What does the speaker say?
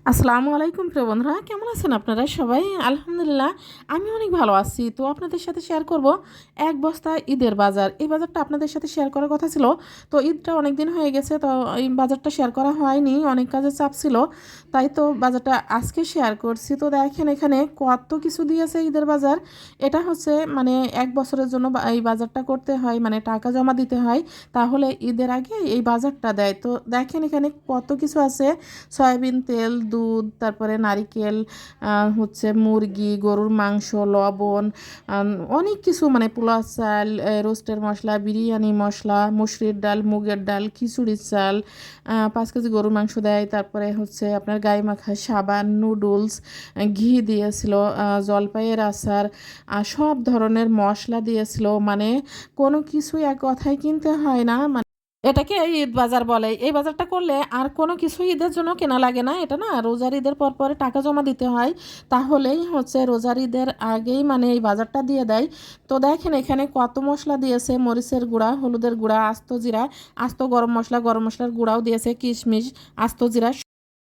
আসসালামু আলাইকুম প্রিয় বন্ধুরা, কেমন আছেন আপনারা সবাই? আলহামদুলিল্লাহ, আমি অনেক ভালো আছি। তো আপনাদের সাথে শেয়ার করব এক বস্তা ঈদের বাজার। এই বাজারটা আপনাদের সাথে শেয়ার করার কথা ছিল। তো ঈদটা অনেক দিন হয়ে গেছে, তো এই বাজারটা শেয়ার করা হয়নি, অনেক কাজের চাপ ছিল। তাই তো বাজারটা আজকে শেয়ার করছি। তো দেখেন এখানে কত কিছু দিয়েছে ঈদের বাজার। এটা হচ্ছে মানে এক বছরের জন্য এই বাজারটা করতে হয়, মানে টাকা জমা দিতে হয়, তাহলে ঈদের আগে এই বাজারটা দেয়। তো দেখেন এখানে কত কিছু আছে। সয়াবিন তেল, দুধ, তারপরে নারিকেল, হচ্ছে মুরগি, গরুর মাংস, লবণ, অনেক কিছু, মানে পোলাও চাল, রোস্টের মশলা, বিরিয়ানি মশলা, মুসুরির ডাল, মুগের ডাল, খিচুড়ির চাল, 5 কেজি গরুর মাংস দেয়। তারপরে হচ্ছে আপনার গায়ে মাখা সাবান, নুডলস, ঘি দিয়েছিল, জলপাইয়ের আচার, সব ধরনের মশলা দিয়েছিল। মানে কোনো কিছুই এক কথায় কিনতে হয় না। এটাকে ঈদ বাজার বলে। এই বাজারটা করলে আর কোনো কিছু ঈদের জন্য কেনা লাগে না। এটা না রোজার ঈদের পর পরে টাকা জমা দিতে হয়, তাহলেই হচ্ছে রোজার ঈদের আগেই মানে এই বাজারটা দিয়ে দেয়। তো দেখেন এখানে কত মশলা দিয়েছে, মরিচের গুঁড়া, হলুদের গুঁড়া, আস্ত জিরা, আস্ত গরম মশলা, গরম মশলার গুঁড়াও দিয়েছে, কিশমিশ, আস্ত জিরা,